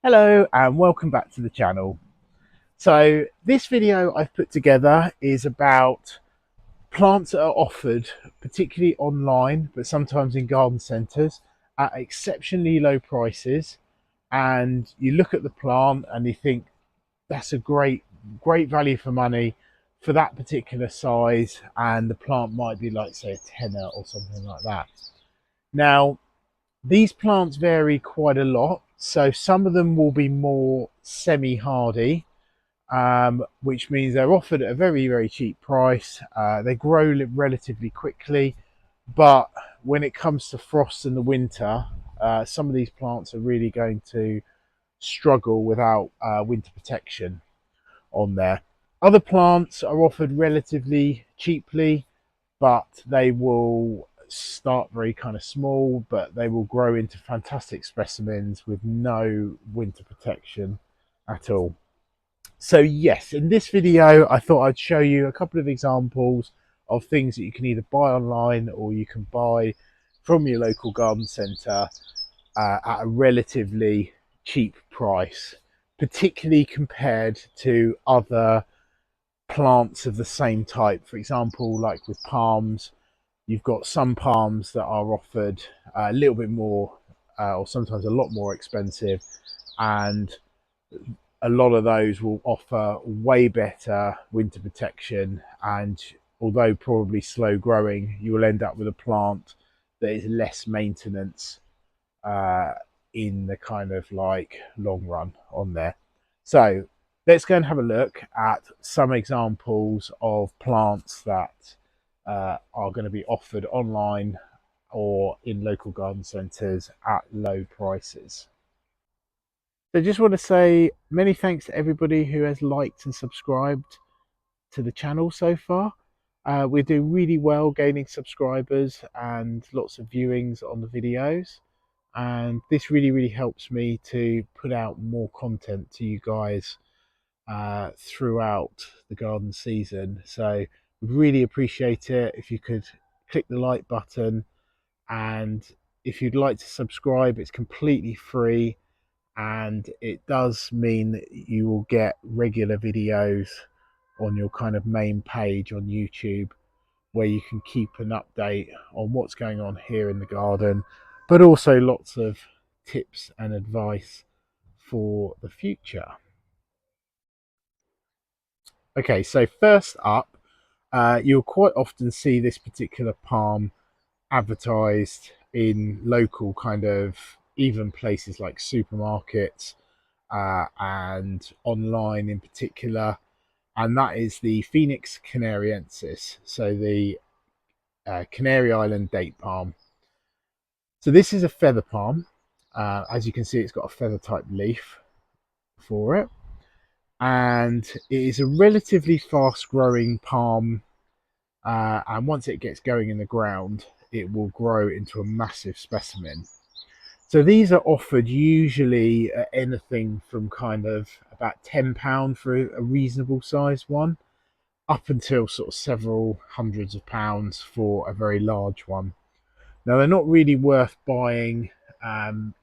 Hello and welcome back to the channel. So this video I've put together is about plants that are offered particularly online but sometimes in garden centres at exceptionally low prices, and you look at the plant and you think that's a great value for money for that particular size, and the plant might be like, say, a tenner or something like that. Now these plants vary quite a lot. So some of them will be more semi-hardy, which means they're offered at a very cheap price. They grow relatively quickly, but when it comes to frost in the winter, some of these plants are really going to struggle without winter protection on there. Other plants are offered relatively cheaply, but they will start very kind of small, but they will grow into fantastic specimens with no winter protection at all. So yes, in this video I thought I'd show you a couple of examples of things that you can either buy online or you can buy from your local garden centre at a relatively cheap price, particularly compared to other plants of the same type. For example, like with palms, you've got some palms that are offered a little bit more or sometimes a lot more expensive, and a lot of those will offer way better winter protection, and although probably slow growing, you will end up with a plant that is less maintenance uh, in the kind of like long run on there. So let's go and have a look at some examples of plants that are going to be offered online or in local garden centres at low prices. So just want to say many thanks to everybody who has liked and subscribed to the channel so far. We're doing really well gaining subscribers and lots of viewings on the videos, and this really helps me to put out more content to you guys throughout the garden season. So we'd really appreciate it if you could click the like button, and if you'd like to subscribe, it's completely free, and it does mean that you will get regular videos on your kind of main page on YouTube, where you can keep an update on what's going on here in the garden, but also lots of tips and advice for the future. Okay, so first up, you'll quite often see this particular palm advertised in local kind of even places like supermarkets and online in particular, and that is the Phoenix canariensis, so the Canary Island date palm. So this is a feather palm. As you can see, it's got a feather type leaf for it, and it is a relatively fast growing palm, and once it gets going in the ground, it will grow into a massive specimen. So these are offered usually at anything from kind of about £10 for a reasonable sized one, up until sort of several hundreds of pounds for a very large one. Now they're not really worth buying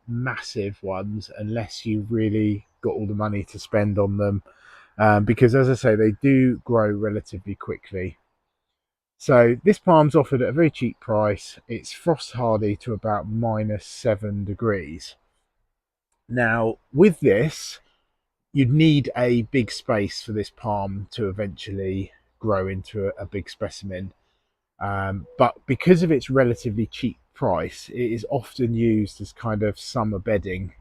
massive ones unless you've really got all the money to spend on them, because as I say, they do grow relatively quickly. So this palm's offered at a very cheap price. It's frost hardy to about -7 degrees. Now with this, you'd need a big space for this palm to eventually grow into a big specimen. But because of its relatively cheap price, it is often used as kind of summer bedding.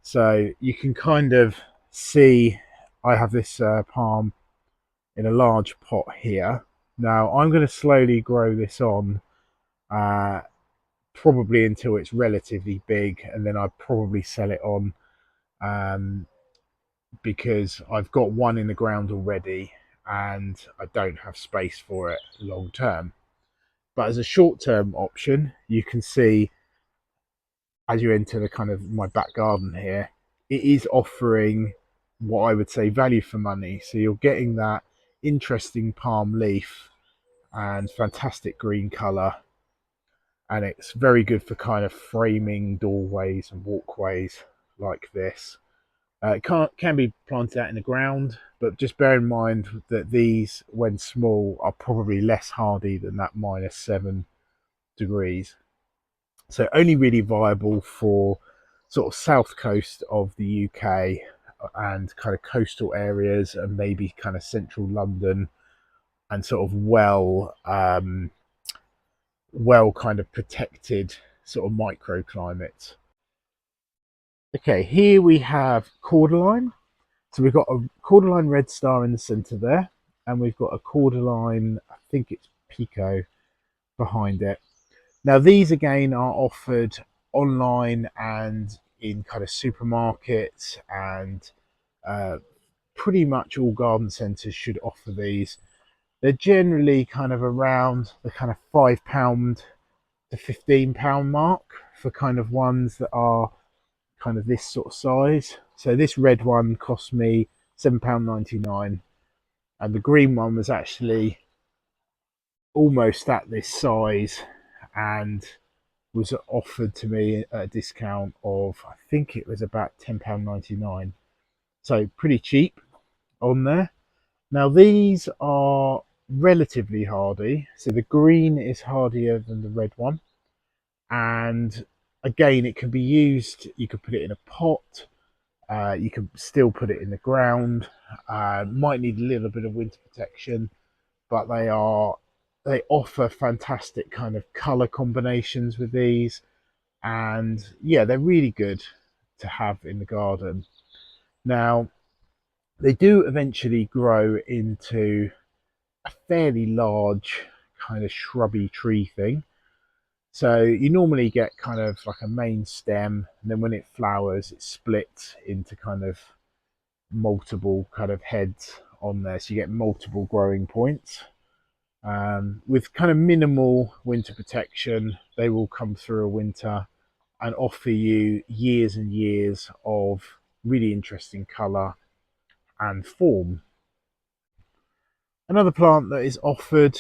So you can kind of see I have this palm in a large pot here. Now I'm going to slowly grow this on, uh, probably until it's relatively big, and then I'd probably sell it on, um, because I've got one in the ground already and I don't have space for it long term. But as a short term option, you can see as you enter the kind of my back garden here, it is offering what I would say value for money. So you're getting that interesting palm leaf and fantastic green colour, and it's very good for kind of framing doorways and walkways like this. Can be planted out in the ground, but just bear in mind that these, when small, are probably less hardy than that -7 degrees. So only really viable for sort of south coast of the UK and kind of coastal areas, and maybe kind of central London, and sort of well kind of protected sort of microclimates. Okay, here we have Cordyline. So we've got a Cordyline red star in the centre there, and we've got a Cordyline, I think it's Pico, behind it. Now these again are offered online and in kind of supermarkets, and uh, pretty much all garden centres should offer these. They're generally kind of around the kind of £5 to £15 mark for kind of ones that are kind of this sort of size. So this red one cost me £7.99, and the green one was actually almost at this size and was offered to me at a discount of, I think it was about £10.99. So pretty cheap on there. Now these are relatively hardy. So the green is hardier than the red one. And again, it can be used, you could put it in a pot, you can still put it in the ground. Might need a little bit of winter protection, but they offer fantastic kind of color combinations with these, and yeah, they're really good to have in the garden. Now they do eventually grow into a fairly large kind of shrubby tree thing. So you normally get kind of like a main stem, and then when it flowers, it splits into kind of multiple kind of heads on there. So you get multiple growing points. With kind of minimal winter protection, they will come through a winter and offer you years and years of really interesting colour and form. Another plant that is offered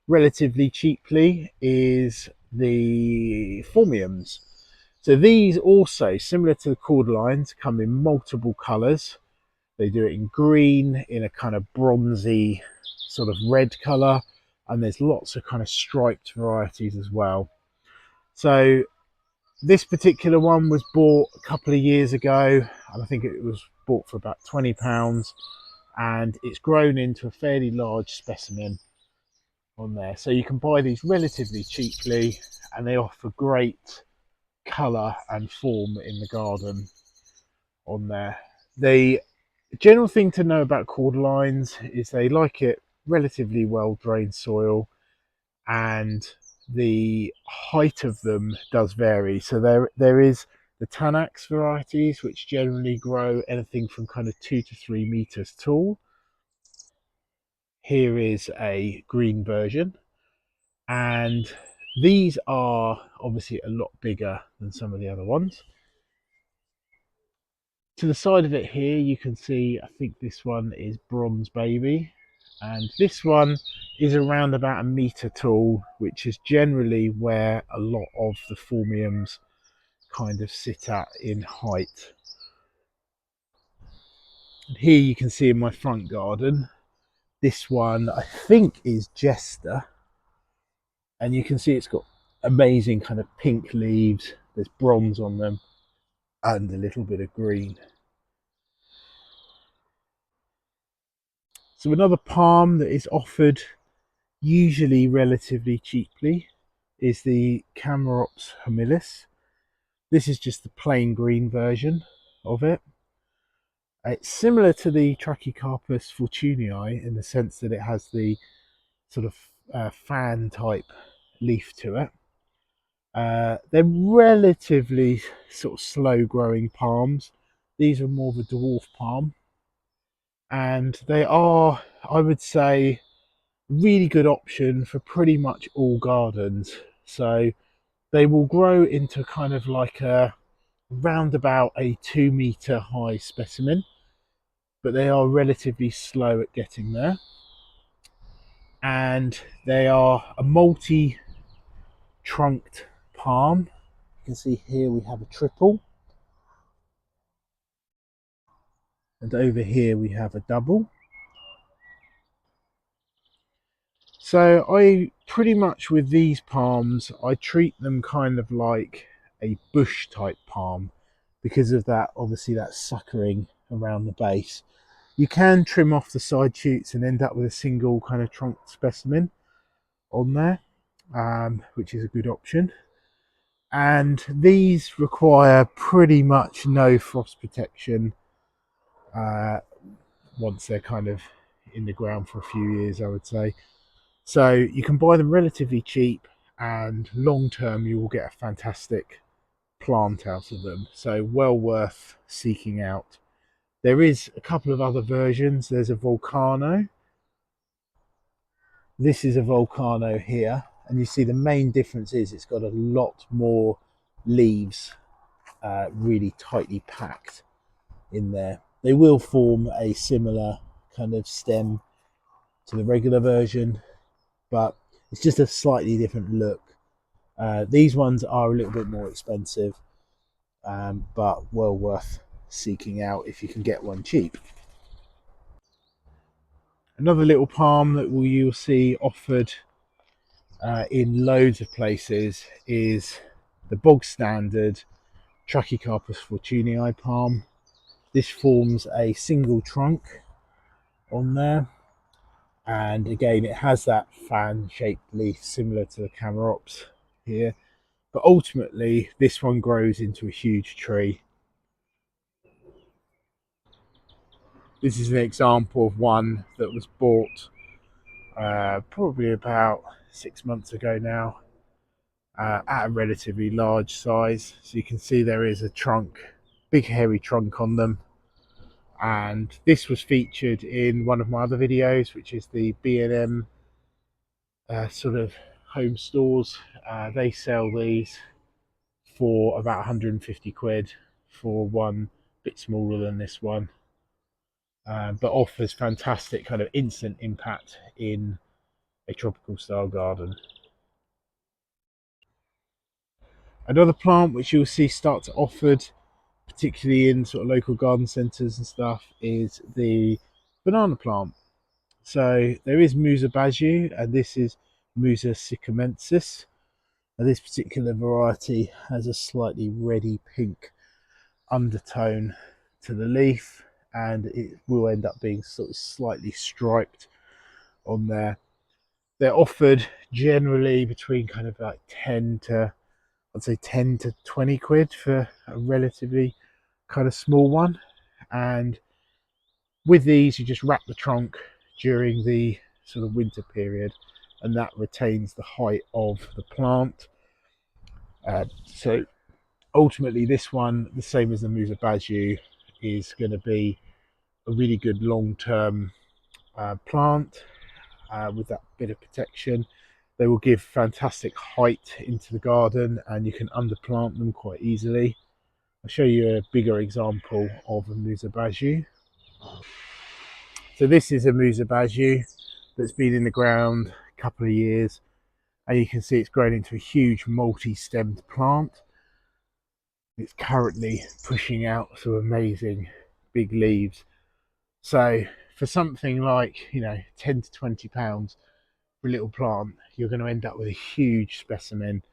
relatively cheaply is the Phormiums. So these also, similar to the Cordylines, come in multiple colours. They do it in green, in a kind of bronzy sort of red colour, and there's lots of kind of striped varieties as well. So this particular one was bought a couple of years ago, and I think it was bought for about £20, and it's grown into a fairly large specimen on there. So you can buy these relatively cheaply, and they offer great colour and form in the garden on there. The general thing to know about Cordylines is they like it relatively well drained soil, and the height of them does vary. So there is the Tanax varieties, which generally grow anything from kind of 2 to 3 meters tall. Here is a green version, and these are obviously a lot bigger than some of the other ones. To the side of it here, you can see, I think this one is Bronze Baby, and this one is around about 1 meter tall, which is generally where a lot of the Phormiums kind of sit at in height. And here you can see in my front garden, this one I think is Jester, and you can see it's got amazing kind of pink leaves, there's bronze on them, and a little bit of green. So another palm that is offered usually relatively cheaply is the Chamaerops humilis. This is just the plain green version of it. It's similar to the Trachycarpus fortunii in the sense that it has the sort of fan type leaf to it. They're relatively sort of slow growing palms. These are more of a dwarf palm, and they are, I would say, really good option for pretty much all gardens. So they will grow into kind of like a round about a 2 meter high specimen, but they are relatively slow at getting there. And they are a multi-trunked palm. You can see here we have a triple. and over here we have a double. So I pretty much, with these palms, I treat them kind of like a bush type palm because of that, obviously that suckering around the base. You can trim off the side shoots and end up with a single kind of trunk specimen on there, which is a good option. And these require pretty much no frost protection once they're kind of in the ground for a few years, I would say. So you can buy them relatively cheap, and long term you will get a fantastic plant out of them. So well worth seeking out. There is a couple of other versions. There's a volcano. This is a volcano here, and you see the main difference is it's got a lot more leaves, really tightly packed in there. They will form a similar kind of stem to the regular version, but it's just a slightly different look. These ones are a little bit more expensive, but well worth seeking out if you can get one cheap. Another little palm that you'll see offered in loads of places is the bog standard Trachycarpus fortunei palm. This forms a single trunk on there, and again it has that fan shaped leaf similar to the Chamaerops here, but ultimately this one grows into a huge tree. This is an example of one that was bought probably about 6 months ago now, at a relatively large size. So you can see there is a trunk, big hairy trunk on them. And this was featured in one of my other videos, which is the B&M sort of home stores. They sell these for about 150 quid for one bit smaller than this one, but offers fantastic kind of instant impact in a tropical style garden. Another plant which you'll see start to offered, particularly in sort of local garden centres and stuff, is the banana plant. So there is Musa baju, and this is Musa sycamensis. Now this particular variety has a slightly reddy pink undertone to the leaf, and it will end up being sort of slightly striped on there. They're offered generally between kind of like 10 to, I'd say 10 to 20 quid for a relatively kind of small one. And with these you just wrap the trunk during the sort of winter period, and that retains the height of the plant. So ultimately this one, the same as the Musa baju, is going to be a really good long-term plant with that bit of protection. They will give fantastic height into the garden, and you can underplant them quite easily. I'll show you a bigger example of a Musa baju. So this is a Musa baju that's been in the ground a couple of years, and you can see it's grown into a huge multi-stemmed plant. It's currently pushing out some amazing big leaves. So for something like, you know, 10 to 20 pounds for a little plant, you're going to end up with a huge specimen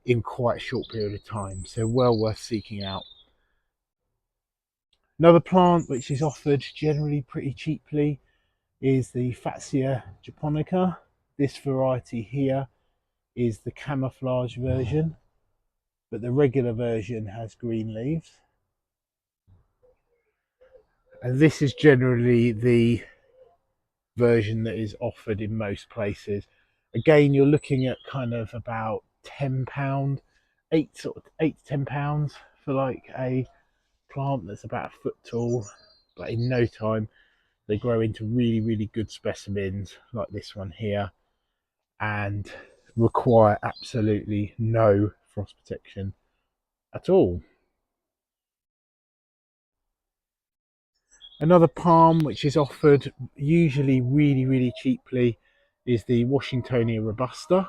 in quite a short period of time. So well worth seeking out. Another plant which is offered generally pretty cheaply is the Fatsia japonica. This variety here is the camouflage version, but the regular version has green leaves. And this is generally the version that is offered in most places. Again, you're looking at kind of about £10, eight to £10 for like a plant that's about a foot tall, but in no time they grow into really good specimens like this one here, and require absolutely no frost protection at all. Another palm which is offered usually really cheaply is the Washingtonia robusta.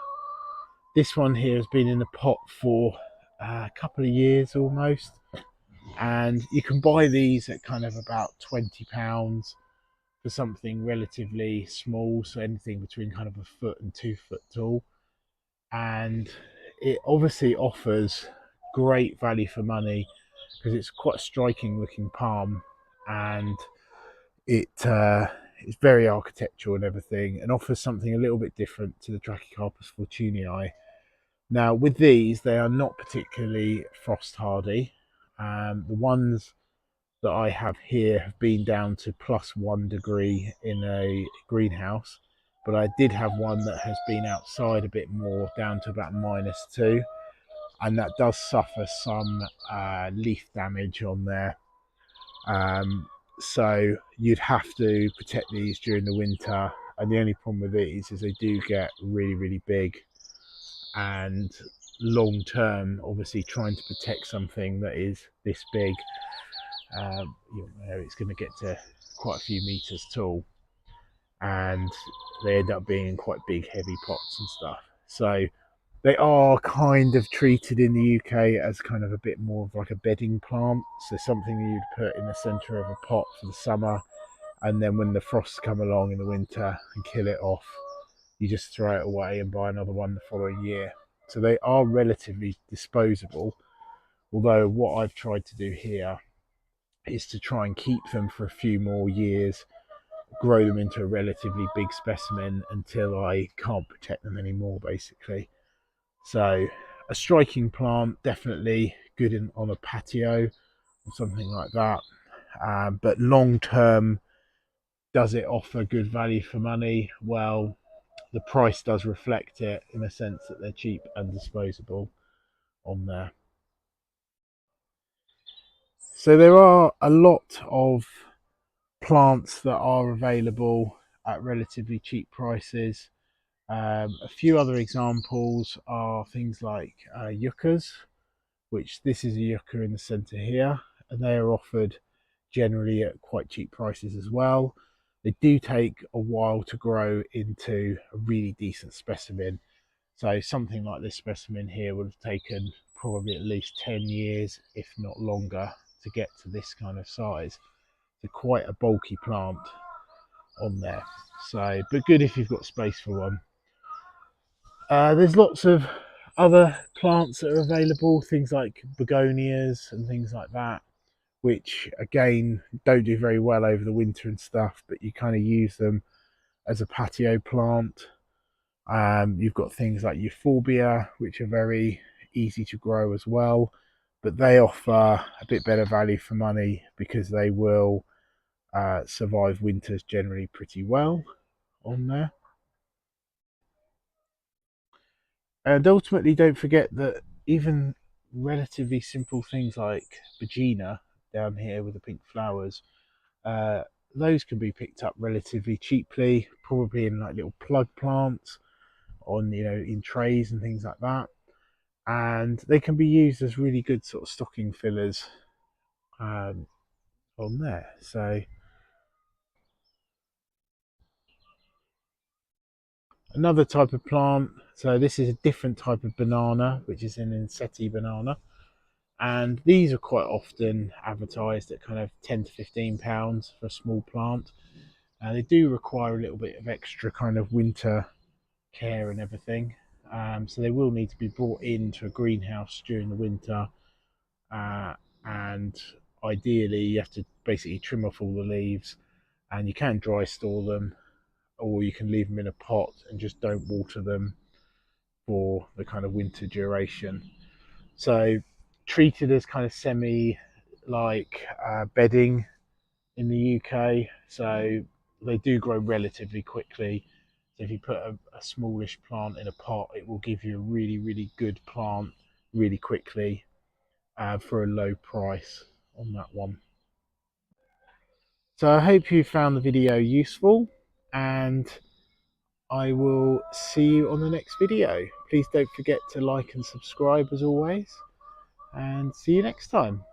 This one here has been in the pot for a couple of years almost, and you can buy these at kind of about £20 for something relatively small, so anything between kind of a foot and 2 foot tall. And it obviously offers great value for money because it's quite a striking looking palm, and it's very architectural and everything, and offers something a little bit different to the Trachycarpus fortunii. Now, with these, they are not particularly frost hardy. The ones that I have here have been down to +1 degree in a greenhouse, but I did have one that has been outside a bit more, down to about -2, and that does suffer some leaf damage on there. So you'd have to protect these during the winter, and the only problem with these is they do get really, really big, and long term, obviously trying to protect something that is this big, it's going to get to quite a few meters tall, and they end up being in quite big heavy pots and stuff. So they are kind of treated in the UK as kind of a bit more of like a bedding plant, so something you'd put in the center of a pot for the summer, and then when the frosts come along in the winter and kill it off, you just throw it away and buy another one the following year. So they are relatively disposable, although what I've tried to do here is to try and keep them for a few more years, grow them into a relatively big specimen until I can't protect them anymore, basically. So a striking plant, definitely good on a patio or something like that. But long term, does it offer good value for money? Well, the price does reflect it, in a sense that they're cheap and disposable on there. So there are a lot of plants that are available at relatively cheap prices. A few other examples are things like yuccas, which this is a yucca in the center here, and they are offered generally at quite cheap prices as well. They do take a while to grow into a really decent specimen. So something like this specimen here would have taken probably at least 10 years, if not longer, to get to this kind of size. So quite a bulky plant on there. So, but good if you've got space for one. There's lots of other plants that are available, things like begonias and things like that, which again don't do very well over the winter and stuff, but you kind of use them as a patio plant. You've got things like euphorbia, which are very easy to grow as well, but they offer a bit better value for money because they will survive winters generally pretty well on there. And ultimately, don't forget that even relatively simple things like Virginia down here with the pink flowers, uh, those can be picked up relatively cheaply, probably in like little plug plants on, in trays and things like that. And they can be used as really good sort of stocking fillers on there. So another type of plant. So this is a different type of banana, which is an Inseti banana. And these are quite often advertised at kind of £10 to £15 for a small plant. They do require a little bit of extra kind of winter care and everything. So they will need to be brought into a greenhouse during the winter. And ideally, you have to basically trim off all the leaves, and you can dry store them, or you can leave them in a pot and just don't water them for the kind of winter duration. So treated as kind of semi like bedding in the UK. So they do grow relatively quickly. So if you put a smallish plant in a pot, it will give you a really, really good plant really quickly for a low price on that one. So I hope you found the video useful, and I will see you on the next video. Please don't forget to like and subscribe as always, and see you next time.